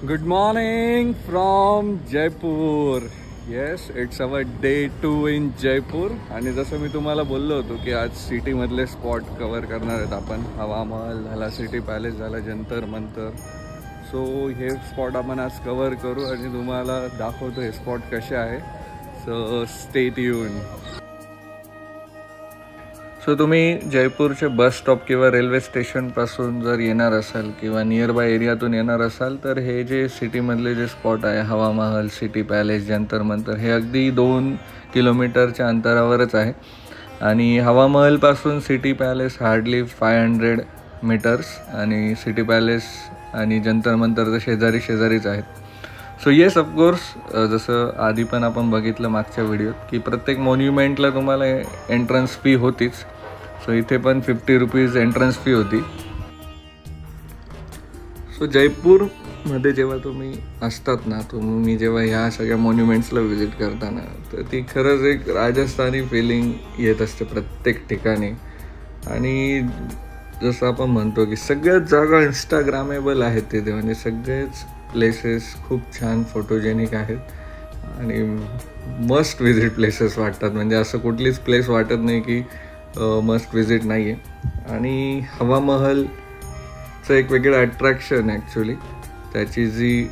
Good morning from Jaipur. Yes, it's our day 2 in Jaipur. आणि जसं मी तुम्हाला बोललो होतो की आज सिटी मधले स्पॉट कव्हर करणार आहेत आपण. हवा महल झाला, सिटी पॅलेस झाला, जंतर मंतर. सो हे स्पॉट आपण आज कव्हर करू आणि तुम्हाला दाखवतो हे स्पॉट कसे आहे. So stay tune. सो तुम्ही जयपूरचे बस स्टॉप किंवा रेल्वे स्टेशनपासून जर येणार असाल किंवा नियर बाय एरियातून येणार असाल तर हे जे सिटीमधले जे स्पॉट आहे हवा महल, सिटी पॅलेस, जंतर मंतर हे अगदी 2 किलोमीटरच्या अंतरावरच आहे. आणि हवा महलपासून सिटी पॅलेस हार्डली 500 मीटर्स आणि सिटी पॅलेस आणि जंतर मंतर तर शेजारीच आहेत. सो येस ऑफकोर्स जसं आधी पण आपण बघितलं मागच्या व्हिडिओत की प्रत्येक मॉन्युमेंटला तुम्हाला एंट्रन्स फी होतीच. सो इथे पण 50 रुपीज एंट्रन्स फी होती. सो जयपूरमध्ये जेव्हा तुम्ही असतात ना, तुम्ही जेव्हा ह्या सगळ्या मॉन्युमेंट्सला व्हिजिट करताना तर ती खरंच एक राजस्थानी फिलिंग येत असते प्रत्येक ठिकाणी. आणि जसं आपण म्हणतो की सगळ्याच जागा इंस्टाग्रामेबल आहेत तिथे, म्हणजे सगळेच प्लेसेस खूप छान फोटोजेनिक आहेत आणि मस्ट विजिट प्लेसेस वाटतात. म्हणजे असं कुठलीच प्लेस वाटत नाही की मस्ट विजिट नाही आहे. आणि हवा महलचं एक वेगळं अट्रॅक्शन ॲक्च्युली त्याची जी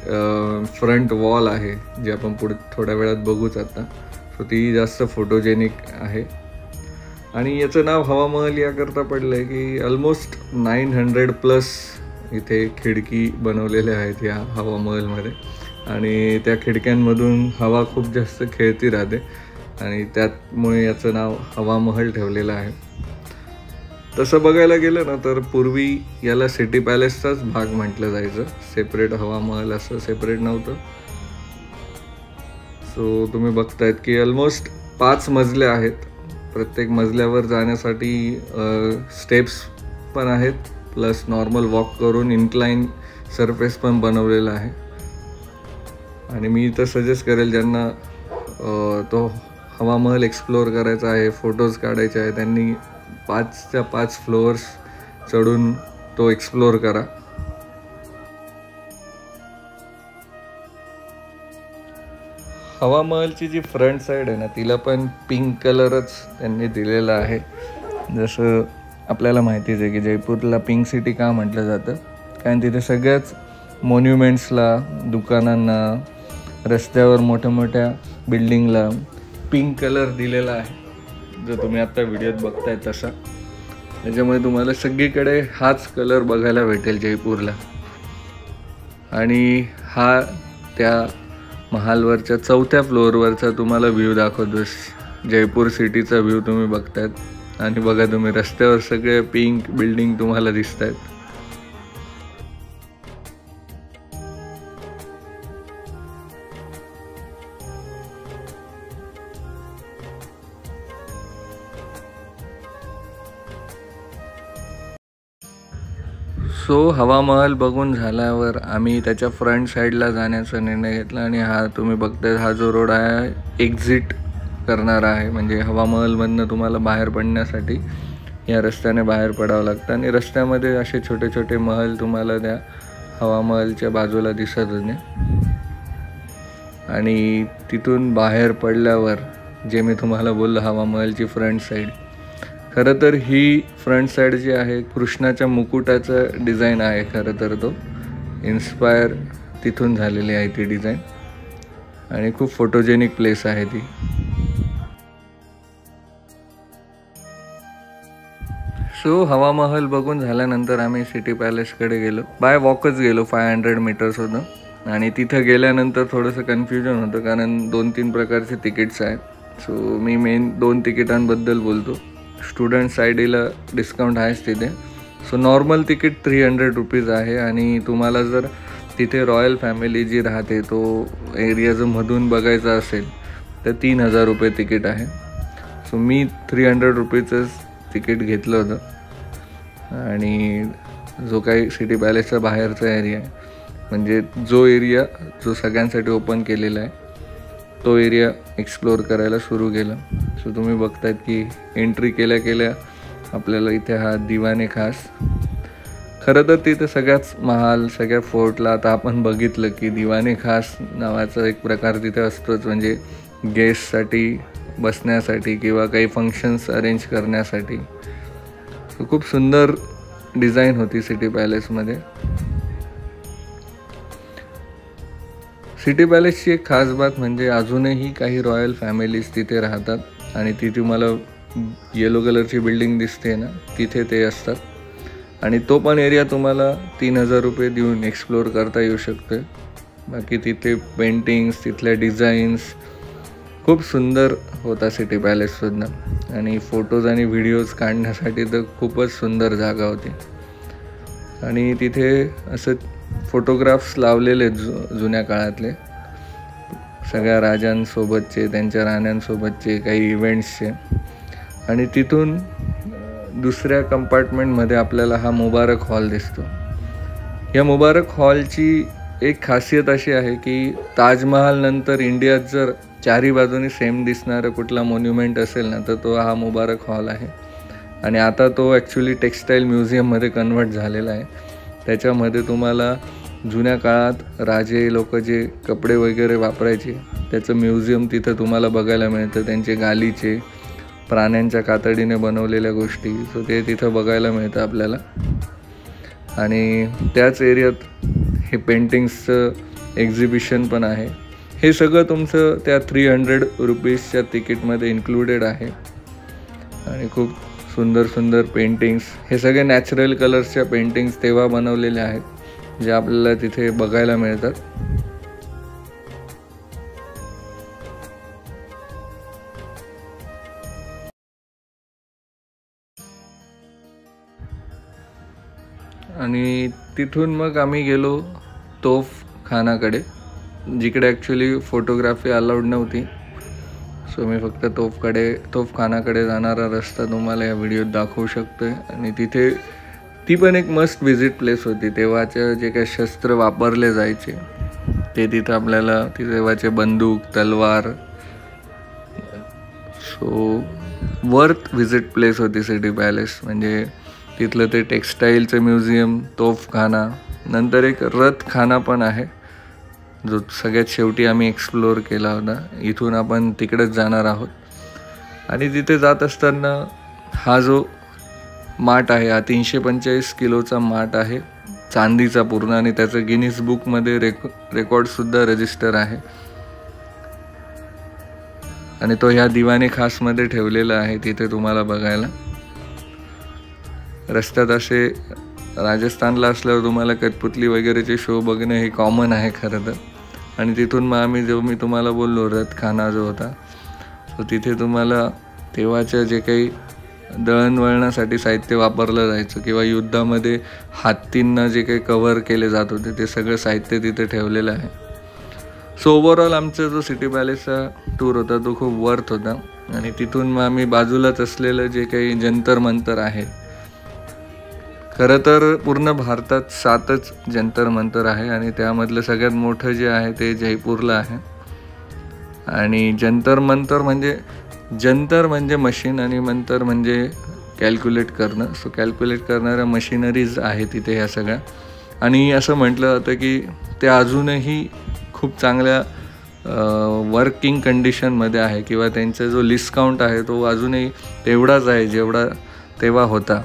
फ्रंट वॉल आहे जी आपण पुढे थोड्या वेळात बघूच आता. सो ती जास्त फोटोजेनिक आहे. आणि याचं नाव हवा महल याकरता पडलं आहे की ऑलमोस्ट 900+ इथे खिडकी बनवलेल्या आहेत या हवा महलमध्ये. आणि त्या खिडक्यांमधून हवा खूप जास्त खेळती राहते आणि त्यामुळे याचं नाव हवा महल ठेवलेलं आहे. तसं बघायला गेलं ना तर पूर्वी याला सिटी पॅलेसचाच भाग म्हटलं जायचं, सेपरेट हवा महल असं सेपरेट नव्हतं. सो तुम्ही बघतायत की ऑलमोस्ट 5 मजले आहेत. प्रत्येक मजल्यावर जाण्यासाठी स्टेप्स पण आहेत, प्लस नॉर्मल वॉक करून इन्क्लाइन सरफेस पण बनवलेला आहे. आणि मी तर सजेस्ट करेल ज्यांना तो हवा महल एक्सप्लोअर करायचा आहे, फोटोज काढायचे आहे, त्यांनी 5च्या 5 फ्लोअर्स चढून तो एक्सप्लोअर करा. हवा महलची जी फ्रंट साईड आहे ना तिला पण पिंक कलरच त्यांनी दिलेला आहे. जसं आपल्याला माहितीच आहे की जयपूरला पिंक सिटी का म्हटलं जातं, कारण तिथे सगळ्याच मॉन्युमेंट्सला, दुकानांना, रस्त्यावर मोठ्या मोठ्या बिल्डिंगला पिंक कलर दिलेला आहे, जो तुम्ही आत्ता व्हिडिओत बघताय तसा. त्याच्यामुळे तुम्हाला सगळीकडे हाच कलर बघायला भेटेल जयपूरला. आणि हा त्या महालवरच्या 4थ्या फ्लोअरवरचा तुम्हाला व्ह्यू दाखवतोस. जयपूर सिटीचा व्ह्यू तुम्ही बघतायत. आणि बघा तुम्ही रस्त्यावर सगळे पिंक बिल्डिंग तुम्हाला दिसत आहेत. सो हवा महल बघून झाल्यावर आम्ही त्याच्या फ्रंट साईडला जाण्याचा निर्णय घेतला. आणि हा तुम्ही बघताय हा जो रोड आहे एक्झिट करणारा आहे, म्हणजे हवा महलमधनं तुम्हाला बाहेर पडण्यासाठी या रस्त्याने बाहेर पडावं लागतं. आणि रस्त्यामध्ये असे छोटे छोटे महल तुम्हाला त्या हवा महलच्या बाजूला दिसत होते. आणि तिथून बाहेर पडल्यावर जे मी तुम्हाला बोललो हवा महलची फ्रंट साईड, खरं तर ही फ्रंट साईड जी आहे कृष्णाच्या मुकुटाचं डिझाईन आहे. खरं तर तो इन्स्पायर तिथून झालेली आहे ती डिझाईन. आणि खूप फोटोजेनिक प्लेस आहे ती. सो हवा महल बघून झाल्यानंतर आम्ही सिटी पॅलेसकडे गेलो. बाय वॉकच गेलो, 500 मीटर्स होतं. आणि तिथं गेल्यानंतर थोडंसं कन्फ्युजन होतं कारण 2-3 प्रकारचे तिकीट्स आहेत. सो मी मेन 2 तिकिटांबद्दल बोलतो. स्टुडंट साईडला डिस्काउंट आहेच तिथे. सो नॉर्मल तिकीट 300 रुपीज आहे. आणि तुम्हाला जर तिथे रॉयल फॅमिली जी राहते तो एरिया जर मधून बघायचा असेल तर 3000 रुपये तिकीट आहे. सो मी 300 रुपीचंच तिकीट घेतलं होतं. आणि जो काही सिटी पॅलेसच्या बाहेरचा एरिया आहे, म्हणजे जो एरिया जो सगळ्यांसाठी ओपन केलेला आहे तो एरिया एक्सप्लोअर करायला सुरू केलं. सो तुम्ही बघतायत की एंट्री केल्या केल्या आपल्याला इथे हा दिवाने खास खरं तर तिथे सगळ्याच महाल, सगळ्या फोर्टला आता आपण बघितलं की दिवाने खास नावाचा एक प्रकार तिथे असतोच, म्हणजे गेस्टसाठी बसण्यासाठी किंवा काही फंक्शन्स अरेंज करण्यासाठी. खूप सुंदर डिझाईन होती सिटी पॅलेसमध्ये. सिटी पॅलेसची एक खास बात म्हणजे अजूनही काही रॉयल फॅमिलीज तिथे राहतात आणि ती तुम्हाला येलो कलरची बिल्डिंग दिसते ना, तिथे ते असतात. आणि तो पण एरिया तुम्हाला 3,000 रुपये देऊन एक्सप्लोअर करता येऊ शकतो. बाकी तिथे पेंटिंग्स, तिथल्या डिझाईन्स खूप सुंदर होता सिटी पॅलेससुद्धा. आणि फोटोज आणि व्हिडिओज काढण्यासाठी तर खूपच सुंदर जागा होती. आणि तिथे असं फोटोग्राफ्स लावलेले जुन्या काळातले सगळ्या राजांसोबतचे, त्यांच्या राण्यांसोबतचे, काही इव्हेंट्सचे. आणि तिथून दुसऱ्या कंपार्टमेंटमध्ये आपल्याला हा मुबारक हॉल दिसतो. या मुबारक हॉलची एक खासियत अशी आहे की ताजमहाल नंतर इंडियात जर चारी बाजूनी सेम दिसणारं कुठला मॉन्युमेंट असेल ना, तर तो हा मुबारक हॉल आहे. आणि आता तो ॲक्च्युली टेक्स्टाईल म्युझियममध्ये कन्वर्ट झालेला आहे. त्याच्यामध्ये तुम्हाला जुन्या काळात राजे लोक जे कपडे वगैरे वापरायचे त्याचं म्युझियम तिथं तुम्हाला बघायला मिळतं. त्यांचे गालीचे, प्राण्यांच्या कातडीने बनवलेल्या गोष्टी, सो ते तिथं बघायला मिळतं आपल्याला. आणि त्याच एरियात हे पेंटिंग्सचं एक्झिबिशन पण आहे. हे सगळं तुमचं त्या 300 रुपीजच्या तिकीटमध्ये इन्क्लुडेड आहे. आणि खूप सुंदर सुंदर पेंटिंग्स, हे सगळे नॅचरल कलर्सच्या पेंटिंग्स तेव्हा बनवलेल्या आहेत, जे आपल्याला तिथे बघायला मिळतात. आणि तिथून मग आम्ही गेलो तोफखानाकडे, जिकडे ॲक्च्युली फोटोग्राफी अलाउड नव्हती. सो मी फक्त तोफखानाकडे जाणारा रस्ता तुम्हाला या व्हिडिओत दाखवू शकतो आहे. आणि तिथे ती पण एक मस्ट व्हिजिट प्लेस होती. तेव्हाचे जे काही शस्त्र वापरले जायचे ते तिथं आपल्याला, तेव्हाचे बंदूक, तलवार, सो वर्थ व्हिजिट प्लेस होती सिटी पॅलेस. म्हणजे तिथलं ते टेक्स्टाईलचं म्युझियम, तोफखाना, नंतर एक रथखाना पण आहे जो सगळ्यात शेवटी आम्ही एक्सप्लोअर केला होता. इथून आपण तिकडेच जाणार आहोत. आणि तिथे जात असताना हा जो माठ आहे, हा 345 किलोचा माठ आहे, चांदीचा पूर्ण. आणि त्याचं गिनीज बुकमध्ये रेकॉर्डसुद्धा रजिस्टर आहे. आणि तो ह्या दिवाने खासमध्ये ठेवलेला आहे तिथे तुम्हाला बघायला. रस्त्यात असे राजस्थानला असल्यावर तुम्हाला कठपुतली वगैरेचे शो बघणं हे कॉमन आहे खरं तर. आणि तिथून मग आम्ही मी तुम्हाला बोललो रथखाना जो होता, तो तिथे तुम्हाला तेव्हाच्या जे काही दळणवळणासाठी साहित्य वापरलं जायचं किंवा युद्धामध्ये हत्तींना जे काही कव्हर केले जात होते ते सगळं साहित्य तिथे ठेवलेलं आहे. सो ओव्हरऑल आमचा जो सिटी पॅलेसचा टूर होता तो खूप वर्थ होता. आणि तिथून मग आम्ही बाजूलाच असलेलं जे काही जंतर मंतर आहे, खरं तर पूर्ण भारतात 7च जंतर मंतर आहे आणि त्यामधलं सगळ्यात मोठं जे आहे ते जयपूरला आहे. आणि जंतर मंतर म्हणजे, जंतर म्हणजे मशीन आणि मंतर म्हणजे कॅल्क्युलेट करणं. सो कॅल्क्युलेट करणाऱ्या मशिनरीज आहे तिथे ह्या सगळ्या. आणि असं म्हटलं जातं की ते अजूनही खूप चांगल्या वर्किंग कंडिशनमध्ये आहे किंवा त्यांचा जो लिस्ट काउंट आहे तो अजूनही तेवढाच आहे जेवढा तेव्हा होता.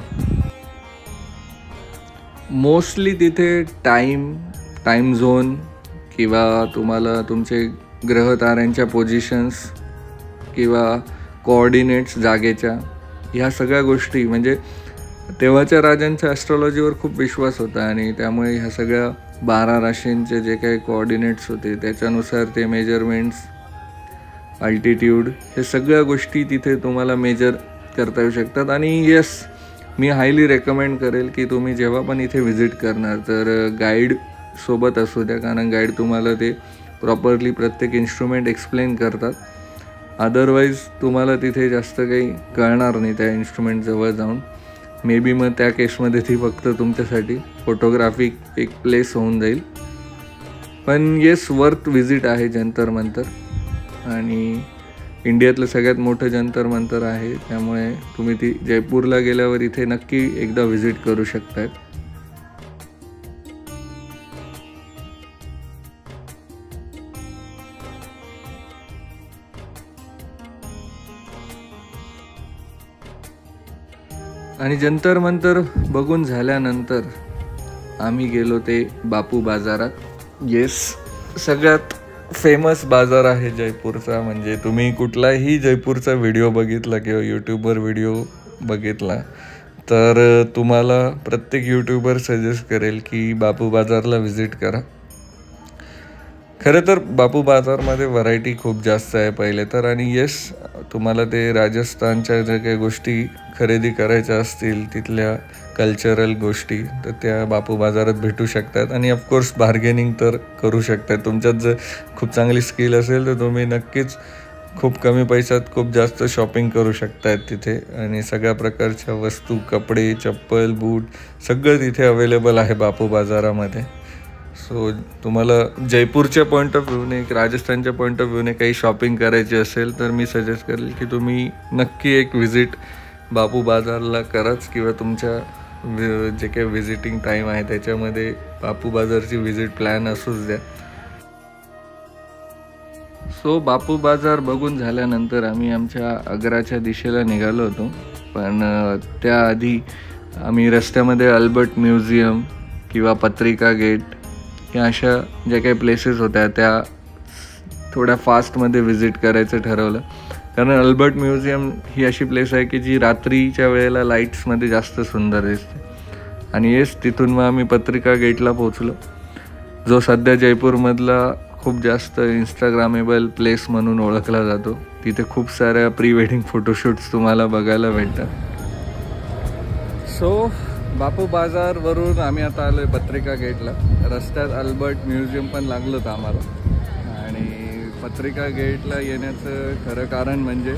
मोस्टली तिथे टाईम झोन किंवा तुम्हाला तुमचे ग्रहताऱ्यांच्या पोझिशन्स किंवा कोऑर्डिनेट्स जागेच्या, ह्या सगळ्या गोष्टी, म्हणजे तेव्हाच्या राजांच्या ॲस्ट्रॉलॉजीवर खूप विश्वास होता. आणि त्यामुळे ह्या सगळ्या 12 राशींचे जे काही कोऑर्डिनेट्स होते त्याच्यानुसार ते मेजरमेंट्स, अल्टिट्यूड, हे सगळ्या गोष्टी तिथे तुम्हाला मेजर करता येऊ शकतात. आणि येस, मी हायली रेकमेंड करेल की तुम्ही जेव्हा पण इथे व्हिजिट करणार तर गाईड सोबत असू द्या, कारण गाईड तुम्हाला ते प्रॉपरली प्रत्येक इन्स्ट्रुमेंट एक्सप्लेन करतात. अदरवाईज तुम्हाला तिथे जास्त काही कळणार नाही त्या इन्स्ट्रुमेंट जवळ जाऊन. मे बी मग त्या केसमध्ये ती फक्त तुमच्यासाठी फोटोग्राफी एक प्लेस होऊन जाईल. पण येस, वर्थ व्हिजिट आहे जंतर मंतर. आणि इंडियातलं सगळ्यात मोठं जंतर मंतर आहे, त्यामुळे तुम्ही ती जयपूरला गेल्यावर इथे नक्की एकदा व्हिजिट करू शकतात. आणि जंतर मंतर बघून झाल्यानंतर आम्ही गेलो ते बापू बाजारात. येस, सगळ्यात फेमस बाजार आहे जयपूरचा. म्हणजे तुम्ही कुठलाही जयपूरचा व्हिडिओ बघितला किंवा यूट्यूबवर व्हिडिओ बघितला तर तुम्हाला प्रत्येक यूट्यूबर सजेस्ट करेल की बापू बाजारला व्हिजिट करा. खरं तर बापू बाजारमध्ये व्हरायटी खूप जास्त आहे पहिले तर. आणि येस, तुम्हाला ते राजस्थानच्या ज्या काही गोष्टी खरेदी करायच्या असतील, तिथल्या कल्चरल गोष्टी, तर त्या बापू बाजारात भेटू शकतात. आणि ऑफकोर्स बार्गेनिंग तर करू शकतात. तुमच्यात जर खूप चांगली स्किल असेल तर तुम्ही नक्कीच खूप कमी पैशात खूप जास्त शॉपिंग करू शकतात तिथे. आणि सगळ्या प्रकारच्या वस्तू, कपडे, चप्पल, बूट सगळं तिथे अवेलेबल आहे बापू बाजारामध्ये. सो तुम्हाला जयपूरच्या पॉईंट ऑफ व्ह्यूने, राजस्थानच्या पॉईंट ऑफ व्ह्यूने काही शॉपिंग करायची असेल तर मी सजेस्ट करेल की तुम्ही नक्की एक व्हिजिट बापू बाजारला कराच. किंवा तुमच्या जे काही व्हिजिटिंग टाईम आहे त्याच्यामध्ये बापू बाजारची व्हिजिट प्लॅन असूच द्या. सो बापू बाजार बघून झाल्यानंतर आम्ही आमच्या आग्राच्या दिशेला निघालो होतो. पण त्याआधी आम्ही रस्त्यामध्ये अल्बर्ट म्युझियम किंवा पत्रिका गेट या अशा ज्या काही प्लेसेस होत्या त्या थोड्या फास्टमध्ये व्हिजिट करायचं ठरवलं. कारण अल्बर्ट म्युझियम ही अशी प्लेस आहे की जी रात्रीच्या वेळेला लाईट्समध्ये जास्त सुंदर दिसते. आणि येस, तिथून मग आम्ही पत्रिका गेटला पोचलो, जो सध्या जयपूरमधला खूप जास्त इंस्टाग्रामेबल प्लेस म्हणून ओळखला जातो. तिथे खूप साऱ्या प्री वेडिंग फोटोशूट्स तुम्हाला बघायला भेटतात. सो बापू बाजारवरून आम्ही आता आलो आहे पत्रिका गेटला. रस्त्यात अल्बर्ट म्युझियम पण लागलं होतं आम्हाला. आणि पत्रिका गेटला येण्याचं खरं कारण म्हणजे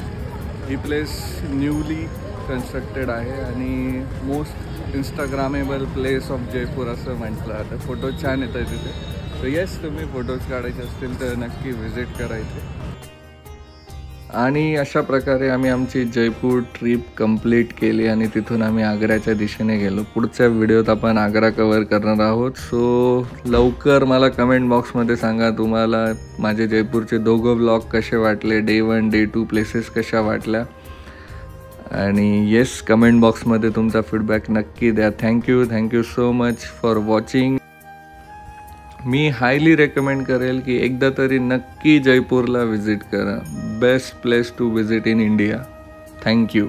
ही प्लेस न्यूली कन्स्ट्रक्टेड आहे आणि most Instagrammable place of Jaipur असं म्हटलं आता. फोटो छान येत आहे तिथे. तर येस, तुम्ही फोटोज काढायचे असतील तर नक्की व्हिजिट करायचे. आणि अशा प्रकारे आम्ही आमची जयपूर ट्रिप कंप्लीट केली आणि तिथून आम्ही आग्र्याच्या दिशेने गेलो. पुढच्या व्हिडिओत आपण आग्रा कव्हर करणार आहोत. सो लवकर मला कमेंट बॉक्समध्ये सांगा तुम्हाला माझे जयपूरचे दोघं व्लॉग कसे वाटले, डे 1 डे 2 प्लेसेस कशा वाटल्या. आणि येस, कमेंट बॉक्समध्ये तुमचा फीडबॅक नक्की द्या. Thank you so much for watching. मी हायली रेकमेंड करेल की एकदा तरी नक्की जयपूरला व्हिजिट करा. Best place to visit in India. Thank you.